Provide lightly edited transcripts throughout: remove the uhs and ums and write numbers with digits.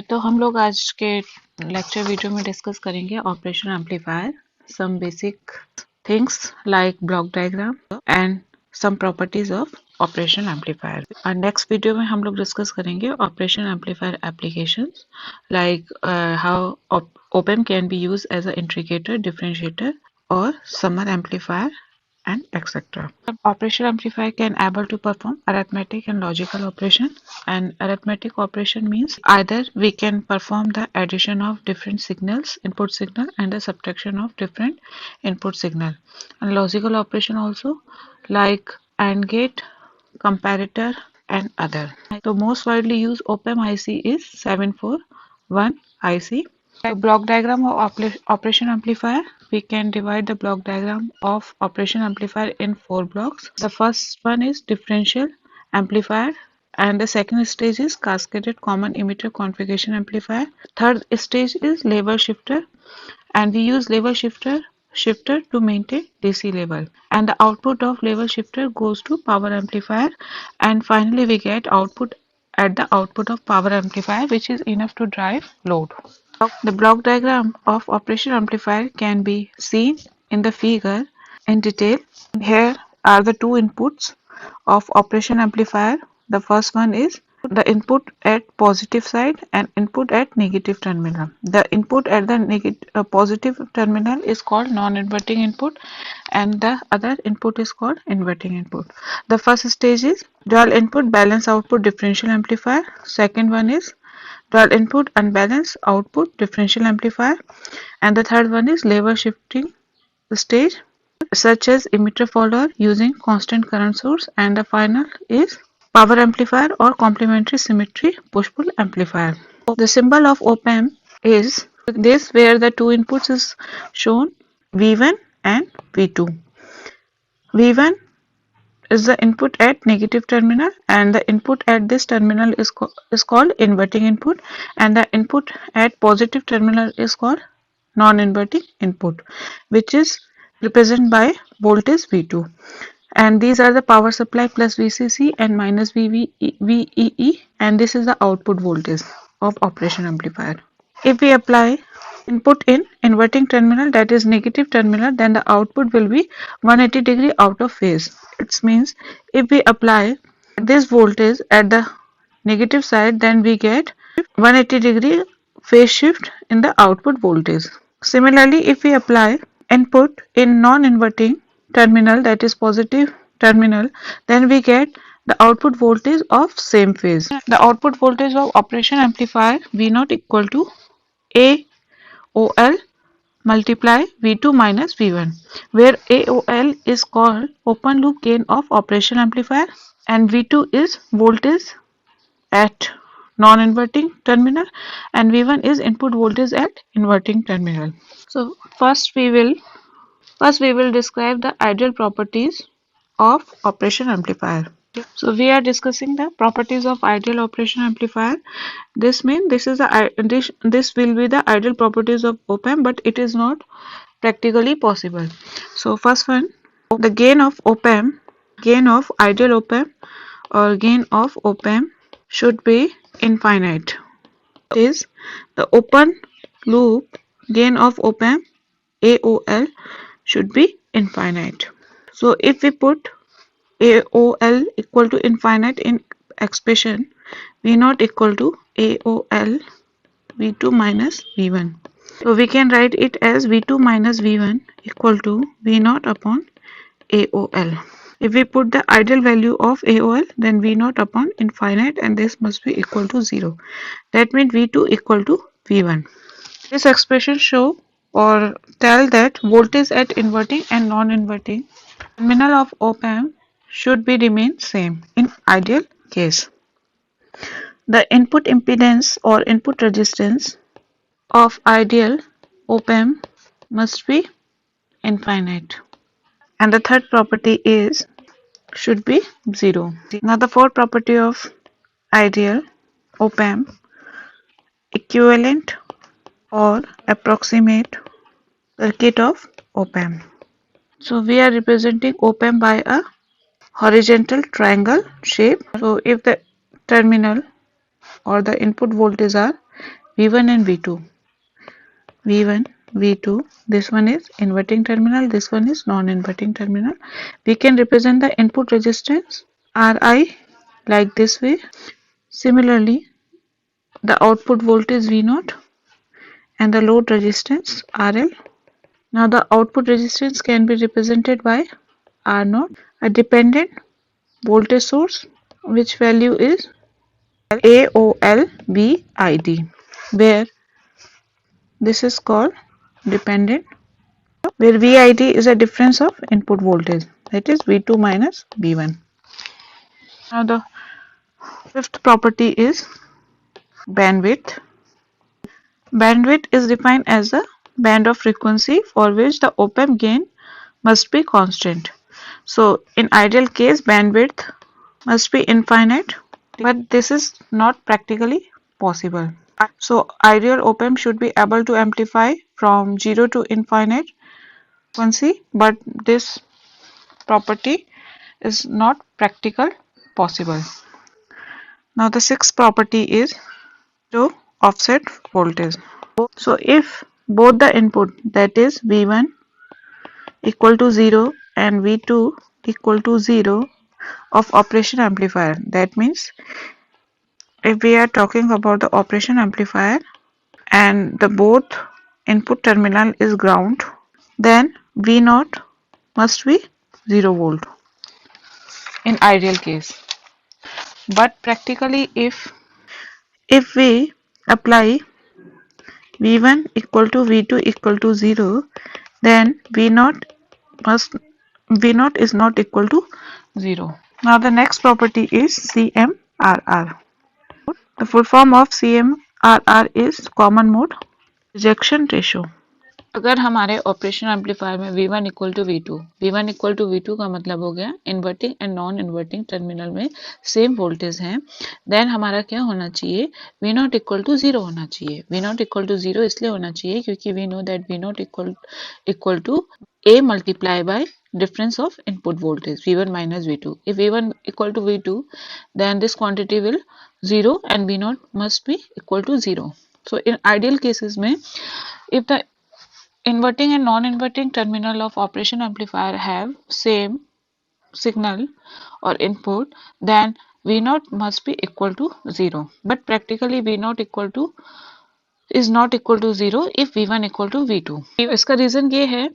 तो हम लोग आज के लेक्चर वीडियो में डिस्कस करेंगे operation amplifier, some basic things like block diagram and some properties of operation amplifier. और नेक्स्ट वीडियो में हम लोग डिस्कस करेंगे operation amplifier applications like how op amp can be use as a integrator, differentiator और summer amplifier and etc. Operation amplifier can able to perform arithmetic and logical operation, and arithmetic operation means either we can perform the addition of different signals, input signal, and the subtraction of different input signal, and logical operation also like AND gate, comparator and other. So most widely used op-amp IC is 741 IC. The block diagram of operation amplifier, we can divide the block diagram of operation amplifier in 4 blocks. The first one is differential amplifier, and the second stage is cascaded common emitter configuration amplifier. Third stage is level shifter, and we use level shifter to maintain DC level, and the output of level shifter goes to power amplifier, and finally we get output at the output of power amplifier, which is enough to drive load. The block diagram of operation amplifier can be seen in the figure in detail. Here are the two inputs of operation amplifier. The first one is the input at positive side and input at negative terminal. The input at the positive terminal is called non-inverting input, and the other input is called inverting input. The first stage is dual input balance output differential amplifier. Second one is dual input unbalanced output differential amplifier, and the third one is level shifting stage such as emitter follower using constant current source, and the final is power amplifier or complementary symmetry push-pull amplifier. The symbol of op-amp is this, where the two inputs is shown V1 and V2. V1 is the input at negative terminal, and the input at this terminal is called inverting input, and the input at positive terminal is called non-inverting input, which is represented by voltage V2. And these are the power supply plus VCC and minus VEE, and this is the output voltage of operation amplifier. If we apply input in inverting terminal, that is negative terminal, then the output will be 180 degree out of phase. It means if we apply this voltage at the negative side, then we get 180 degree phase shift in the output voltage. Similarly, if we apply input in non-inverting terminal, that is positive terminal, then we get the output voltage of same phase. The output voltage of operation amplifier V0 equal to AOL multiply V2 minus V1, where AOL is called open loop gain of operation amplifier, and V2 is voltage at non-inverting terminal, and V1 is input voltage at inverting terminal. So first we will describe the ideal properties of operation amplifier. So we are discussing the properties of ideal operation amplifier. This means this will be the ideal properties of op-amp, but it is not practically possible. So first one, the gain of op-amp, gain of ideal op-amp or gain of op-amp should be infinite. Is the open loop gain of op-amp AOL should be infinite. So if we put AOL equal to infinite in expression, V0 equal to AOL V2 minus V1. So we can write it as V2 minus V1 equal to V0 upon AOL. If we put the ideal value of AOL, then V0 upon infinite, and this must be equal to 0. That means V2 equal to V1. This expression show or tell that voltage at inverting and non-inverting terminal of op-amp should be remain same in ideal case. The input impedance or input resistance of ideal op-amp must be infinite, and the third property is should be 0. Now the fourth property of ideal op-amp, equivalent or approximate circuit of op-amp. So we are representing op-amp by a horizontal triangle shape. So if the terminal or the input voltage are V1 and V2. V1, V2, this one is inverting terminal, this one is non-inverting terminal. We can represent the input resistance Ri like this way. Similarly, the output voltage V0 and the load resistance RL. Now the output resistance can be represented by R0, a dependent voltage source, which value is AOLVID, where this is called dependent, where VID is a difference of input voltage, that is V2 minus V1. Now the fifth property is bandwidth. Bandwidth is defined as the band of frequency for which the op-amp gain must be constant. So in ideal case, bandwidth must be infinite, but this is not practically possible. So ideal op-amp should be able to amplify from 0 to infinite frequency, but this property is not practical possible. Now the sixth property is to offset voltage. So if both the input, that is V1 equal to 0 and V2 equal to 0 of operation amplifier, that means if we are talking about the operation amplifier and the both input terminal is ground, then V0 must be 0 volt in ideal case. But practically if we apply V1 equal to V2 equal to 0, then V0 is not equal to 0. Now the next property is CMRR. The full form of CMRR is common mode rejection ratio. अगर हमारे operation amplifier में V1 equal to V2 का मतलब हो गया inverting and non inverting terminal में same voltage है, then हमारा क्या होना चाहिए, V0 इक्वल टू 0 होना चाहिए. V0 इक्वल टू 0 इसलिए होना चाहिए क्योंकि we know that V0 equal to A multiply by difference of input voltage V1 minus V2. If V1 equal to V2, then this quantity will 0 and V0 must be equal to 0. So in ideal cases में if the inverting and non-inverting terminal of operation amplifier have same signal or input, then V0 must be equal to 0. But practically V0 is not equal to 0 if V1 equal to V2. इसका reason ये है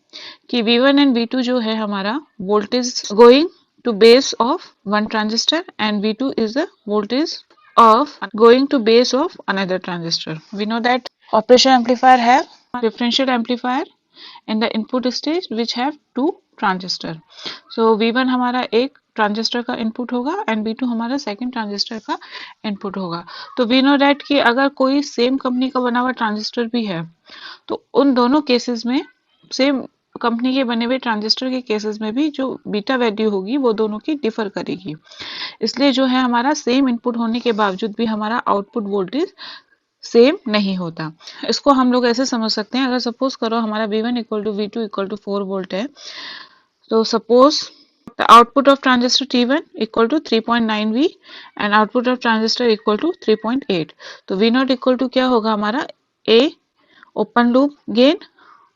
कि V1 and V2 जो है हमारा voltage going to base of one transistor and V2 is the voltage of going to base of another transistor. We know that operation amplifier have differential amplifier in the input stage which have two transistor. So V1 हमारा एक transistor का input होगा and V2 हमारा second transistor का input होगा. तो we know that कि अगर कोई सेम कंपनी का बना हुआ ट्रांजिस्टर भी है तो उन दोनों केसेस में सेम कंपनी के बने हुए ट्रांजिस्टर के केसेस में भी जो बीटा वैल्यू होगी वो दोनों की डिफर करेगी. इसलिए जो है हमारा सेम इनपुट होने के बावजूद भी हमारा आउटपुट वोल्टेज सेम नहीं होता. इसको हम लोग ऐसे समझ सकते हैं, अगर सपोज करो हमारा V1 equal to V2 equal to 4 volt है, तो suppose the output of transistor T1 equal to 3.9 V and output of transistor equal to 3.8. तो V0 equal to क्या होगा हमारा A open loop gain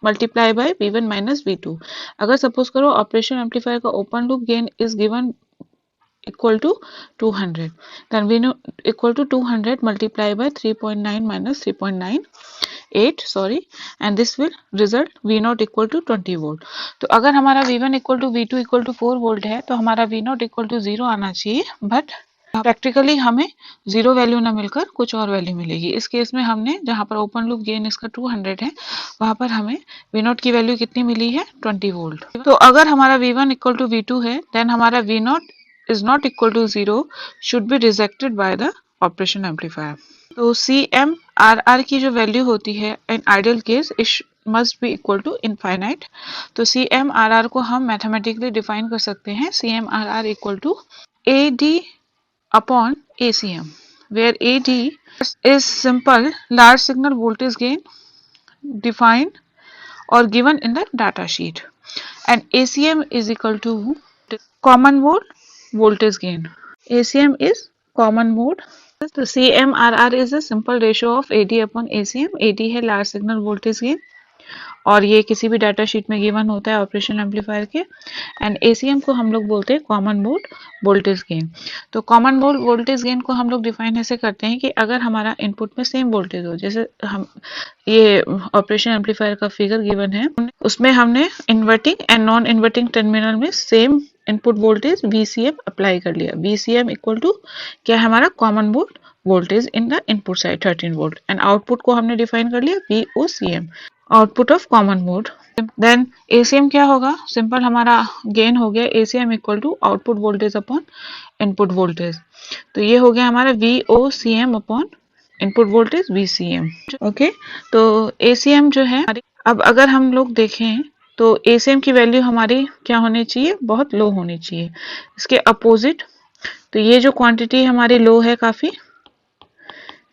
multiply by V1 minus V2. अगर suppose करो operation amplifier का open loop gain is given equal to 200, then V0 equal to 200 multiply by 3.9 minus 3.98 sorry, and this will result V0 equal to 20 volt. तो अगर हमारा V1 equal to V2 equal to 4 volt है तो हमारा V0 equal to 0 आना चाहिए, but practically हमें 0 value ना मिलकर कुछ और वैल्यू मिलेगी. इस केस में हमने जहां पर ओपन लूप गेन इसका 200 है वहां पर हमें V0 की वैल्यू कितनी मिली है 20 वोल्ट. तो अगर हमारा V1 equal to V2 है देन हमारा V0 is not equal to 0 should be rejected by the operation amplifier. तो CMRR की जो वैल्यू होती है in ideal case it must be equal to infinite. तो CMRR को हम मैथमेटिकली डिफाइन कर सकते हैं CMRR equal to AD upon ACM, where AD is simple large signal voltage gain defined or given in the data sheet and ACM is equal to common mode voltage gain. ACM is common mode तो CMRR is a simple ratio of AD upon ACM। AD है large signal voltage gain, और ये किसी भी data sheet में given होता है operation amplifier के। एंड ACM को हम लोग बोलते हैं कॉमन मोड वोल्टेज गेन। तो कॉमन मोड वोल्टेज गेन को हम लोग डिफाइन ऐसे करते हैं कि अगर हमारा इनपुट में सेम वोल्टेज हो, जैसे हम ये ऑपरेशन एम्पलीफायर का फिगर गिवन है, उसमें हमने inverting and non inverting terminal में same input voltage VCM apply कर लिया। VCM इक्वल टू क्या है हमारा common mode voltage in the input side 13 volt, and output को हमने डिफाइन कर लिया VOCM, output of common mode. Then ACM क्या होगा, सिंपल हमारा गेन हो गया ACM equal to output voltage upon input voltage. तो ये हो गया हमारा VOCM upon input voltage VCM। Okay, तो ACM जो है, अब अगर हम लोग देखें तो ACM की वैल्यू हमारी क्या होनी चाहिए, बहुत लो होनी चाहिए। इसके अपोजिट, तो ये जो क्वांटिटी हमारी लो है काफी,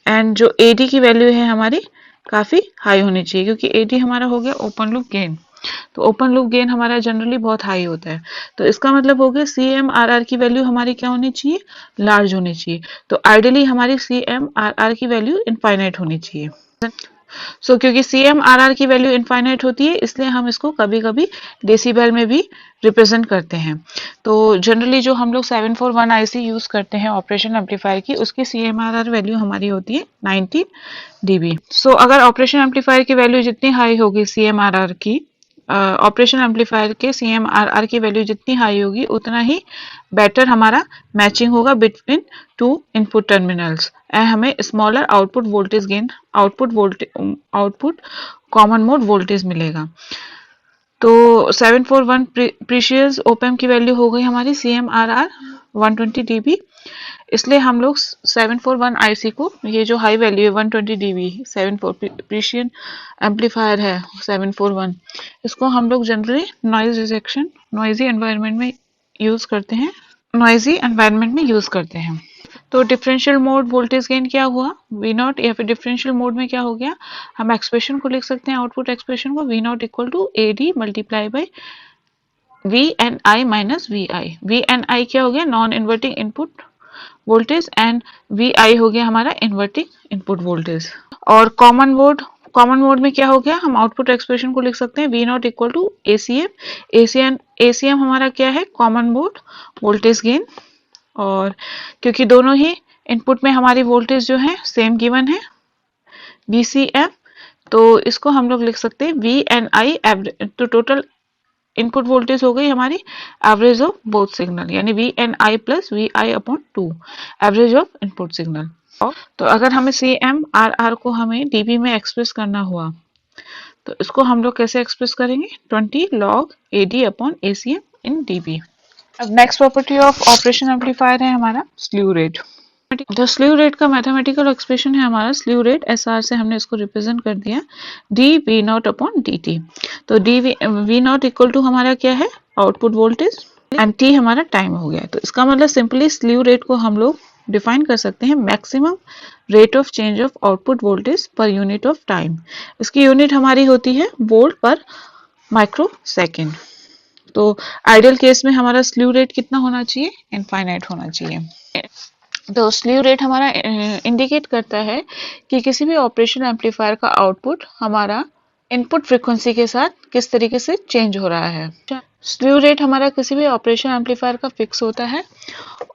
एंड जो AD की वैल्यू है हमारी काफी हाई होनी चाहिए, क्योंकि AD हमारा हो गया ओपन लूप गेन। तो ओपन लूप गेन हमारा जनरली बहुत हाई होता है, तो इसका मतलब हो गया CMRR की वैल्यू हमारी क्या होनी चाहिए, लार्ज होनी चाहिए। तो आइडियली हमारी CMRR की वैल्यू इनफाइनाइट होनी चाहिए। क्योंकि CMRR की वैल्यू इनफाइनाइट होती है, इसलिए हम इसको कभी कभी डेसिबल में भी रिप्रेजेंट करते हैं। तो जनरली जो हम लोग 741 IC यूज करते हैं ऑपरेशन एम्पलीफायर की, उसकी CMRR वैल्यू हमारी होती है 19 dB। अगर ऑपरेशन एम्पलीफायर की वैल्यू जितनी हाई होगी CMRR की, ऑपरेशन एम्पलीफायर के CMRR की वैल्यू जितनी हाई होगी, उतना ही बेटर हमारा मैचिंग होगा between two input terminals, and हमें smaller output voltage gain, output common mode voltage मिलेगा। तो 741 प्रीशियस ओपैम्प की वैल्यू हो गई हमारी CMRR 120 dB। इसलिए हम लोग 741 IC को, ये जो हाई वैल्यू है 120 dB 74 प्रीशियन एम्पलीफायर है 741, इसको हम लोग generally noise rejection, noisy environment में यूज करते हैं, तो डिफरेंशियल मोड वोल्टेज गेन क्या हुआ, V नॉट, या फिर डिफरेंशियल मोड में क्या हो गया, हम एक्सप्रेशन को लिख सकते हैं, आउटपुट एक्सप्रेशन को V not equal to AD multiply by VNI minus VI। VNI क्या हो गया, non inverting input voltage, and VI हो गया हमारा इन्वर्टिंग इनपुट वोल्टेज। और कॉमन मोड में क्या हो गया, हम आउटपुट एक्सप्रेशन को लिख सकते हैं V not equal to ACM हमारा क्या है, कॉमन मोड वोल्टेज गेन। और क्योंकि दोनों ही इनपुट में हमारी वोल्टेज जो है सेम गिवन है VCM, तो इसको हम लोग लिख सकते हैं VNI एवरेज। तो टोटल इनपुट वोल्टेज हो गई हमारी एवरेज ऑफ बोथ सिग्नल, यानी VNI plus VI upon 2 average of input signal. तो अगर हमें CMRR को हमें dB में एक्सप्रेस करना हुआ, तो इसको हम लोग कैसे एक्सप्रेस करेंगे, 20 log AD अपॉन ACM इन dB। अब next property of operation amplifier है हमारा स्लीव रेट। तो स्लीव रेट का मैथमेटिकल एक्सप्रेशन है हमारा स्लीव रेट, SR से हमने इसको रिप्रेजेंट कर दिया dV नॉट अपॉन dt। तो V नॉट इक्वल टू हमारा क्या है, आउटपुट वोल्टेज, एंड T हमारा टाइम हो गया। तो इसका मतलब सिंपली स्लीव रेट को हम लोग डिफाइन कर सकते हैं maximum rate of change of output voltage per unit of time. इसकी यूनिट हमारी होती है वोल्ट पर माइक्रो सेकेंड। तो आइडियल केस में हमारा स्लीव रेट कितना होना चाहिए, इनफाइनाइट होना चाहिए। तो स्लीव रेट हमारा इंडिकेट करता है कि किसी भी ऑपरेशन एम्पलीफायर का आउटपुट हमारा इनपुट फ्रीक्वेंसी के साथ किस तरीके से चेंज हो रहा है। स्लीव रेट हमारा किसी भी ऑपरेशन एम्पलीफायर का फिक्स होता है,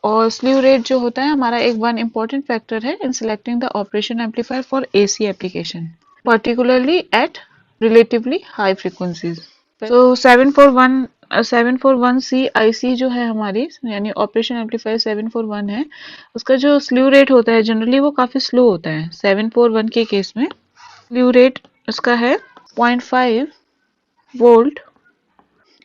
और स्लीव रेट जो होता है हमारा एक वन इम्पॉर्टेंट फैक्टर है in selecting the operation amplifier for AC application, particularly at relatively high frequencies. तो 741C IC जो है हमारी, यानी ऑपरेशन एम्पलीफायर 741 है, उसका जो स्लीव रेट होता है जनरली वो काफी स्लो होता है। 741 के केस में स्लीव रेट उसका है 0.5 वोल्ट,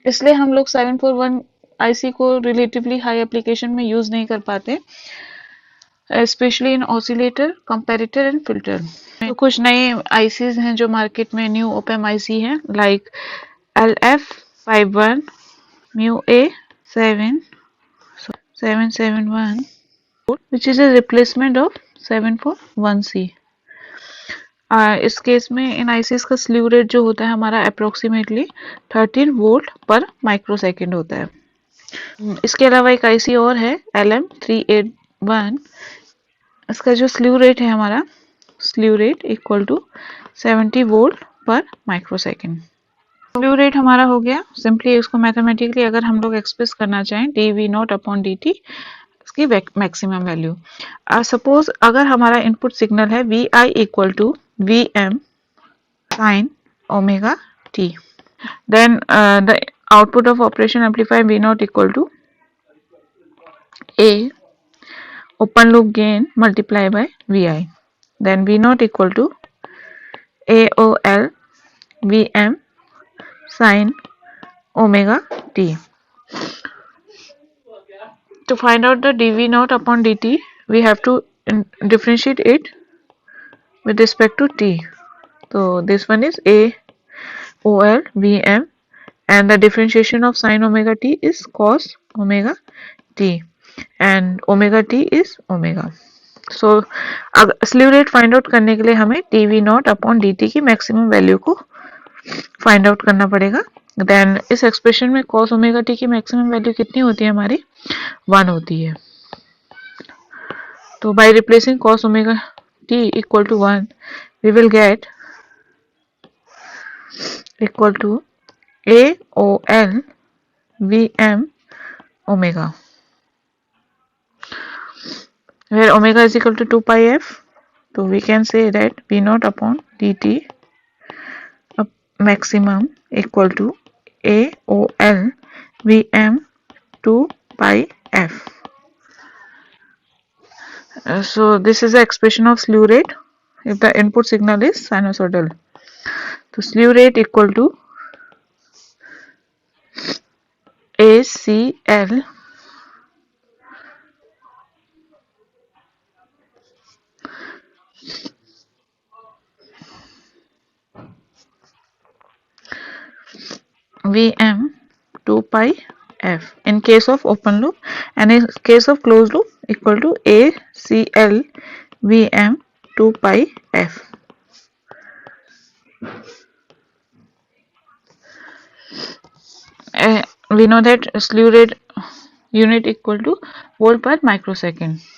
इसलिए हम लोग 741 IC को रिलेटिवली हाई एप्लीकेशन में यूज नहीं कर पाते, specially in oscillator, comparator and filter. तो कुछ नए ICs हैं जो मार्केट में, न्यू ओपैम IC है, like LF51 MU-A771, which is a replacement of 741C। इस केस में इन ICs का स्लीव रेट जो होता है हमारा अप्रोक्सीमेटली 13 वोल्ट पर माइक्रोसेकेंड होता है। इसके अलावा एक IC और है LM381 इसका जो स्लीव रेट है हमारा, slew rate equal to 70 volt पर माइक्रोसेकंड। स्लीव रेट हमारा हो गया। सिंपली इसको मैथमेटिकली अगर हम लोग एक्सप्रेस करना चाहें, D V not upon D T, इसकी मैक्सिमम वैल्यू। सपोज अगर हमारा इनपुट सिग्नल है V I equal to V M sine omega T, then the output of operation amplifier V not equal to A open loop gain multiply by Vi, then V naught equal to AOL Vm sin omega t. To find out the dV naught upon dt, we have to differentiate it with respect to t. So this one is AOL Vm, and the differentiation of sin omega t is cos omega t, and omega t is omega. So slew rate find out करने के लिए हमें D V not upon D T की maximum value को find out करना पड़ेगा। Then इस एक्सप्रेशन में कॉस ओमेगा टी की मैक्सिमम वैल्यू कितनी होती है हमारी, 1 होती है। तो by replacing cos omega T equal to 1, we will get equal to A O L V M omega, where omega is equal to 2 pi f. So we can say that V naught upon dt maximum equal to AOL Vm 2 pi f. So this is the expression of slew rate if the input signal is sinusoidal. So slew rate equal to ACL Vm 2 pi f in case of open loop, and in case of closed loop equal to ACL Vm 2 pi f. We know that slew rate unit equal to volt per microsecond.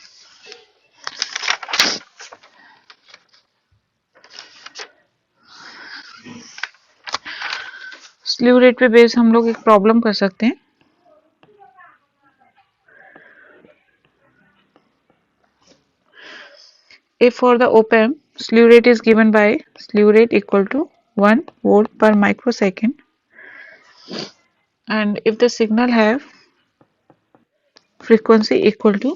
Slew rate पे base हम लोग एक problem कर सकते हैं। If for the op-amp slew rate is given by slew rate equal to 1 volt per microsecond, and if the signal have frequency equal to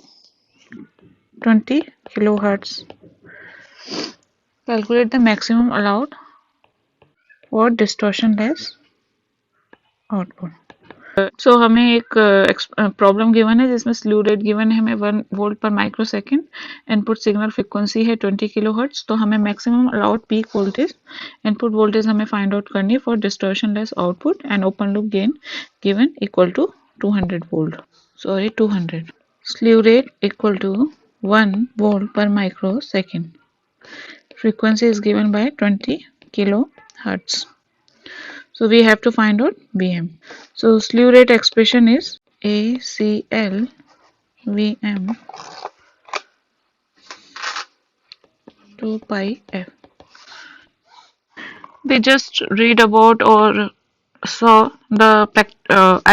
20 kilohertz, calculate the maximum allowed for distortionless output. So हमें एक problem given है जिसमें slew rate given है हमें 1 volt पर microsecond, input signal frequency है 20 kilohertz. तो हमें maximum allowed peak voltage, input voltage हमें फाइंड आउट करनी है for distortionless output, and open loop gain given equal to 200 volt, sorry 200। Slew rate equal to 1 volt पर microsecond, frequency is given by 20 kilohertz. So we have to find out Vm. So slew rate expression is ACL Vm 2 pi f. We just read about or saw the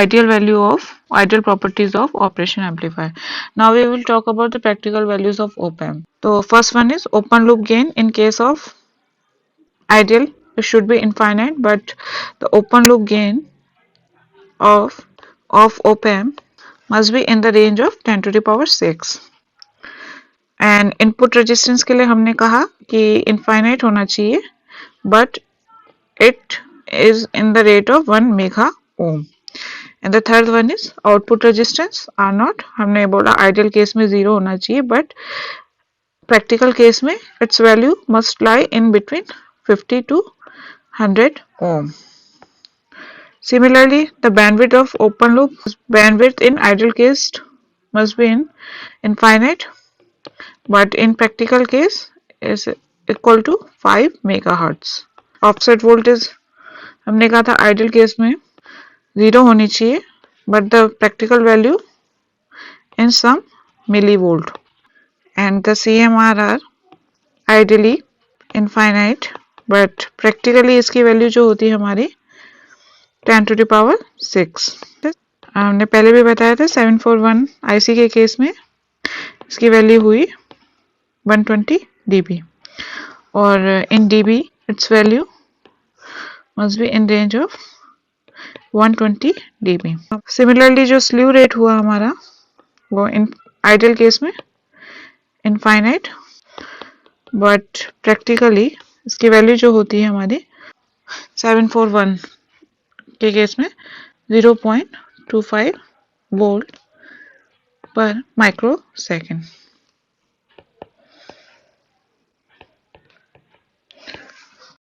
ideal properties of operation amplifier. Now we will talk about the practical values of op-amp. So first one is open loop gain. In case of ideal, it should be infinite, but the open loop gain of op-amp must be in the range of 10 to the power 6. And input resistance के लिए हमने कहा कि infinite होना चाहिए, but it is in the rate of 1 mega ohm. And the third one is output resistance R naught, हमने बोला ideal case में 0 होना चाहिए, but practical case में its value must lie in between 50 to 100 ohm. Similarly, the bandwidth of open loop bandwidth in ideal case must be in infinite, but in practical case is equal to 5 megahertz. Offset voltage हमने कहा था ideal case में 0 होनी चाहिए, but the practical value in some millivolt. and the CMR are ideally infinite, but practically इसकी value जो होती है हमारी 10 to the power 6। हमने पहले भी बताया था 741 IC के केस में इसकी वैल्यू हुई 120 dB, और in dB its value must be in range of 120 dB। Similarly जो स्लीव रेट हुआ हमारा वो इन आइडियल केस में इनफाइनाइट, बट प्रैक्टिकली इसकी वैल्यू जो होती है हमारी 741 के केस में 0.25 वोल्ट पर माइक्रो सेकेंड।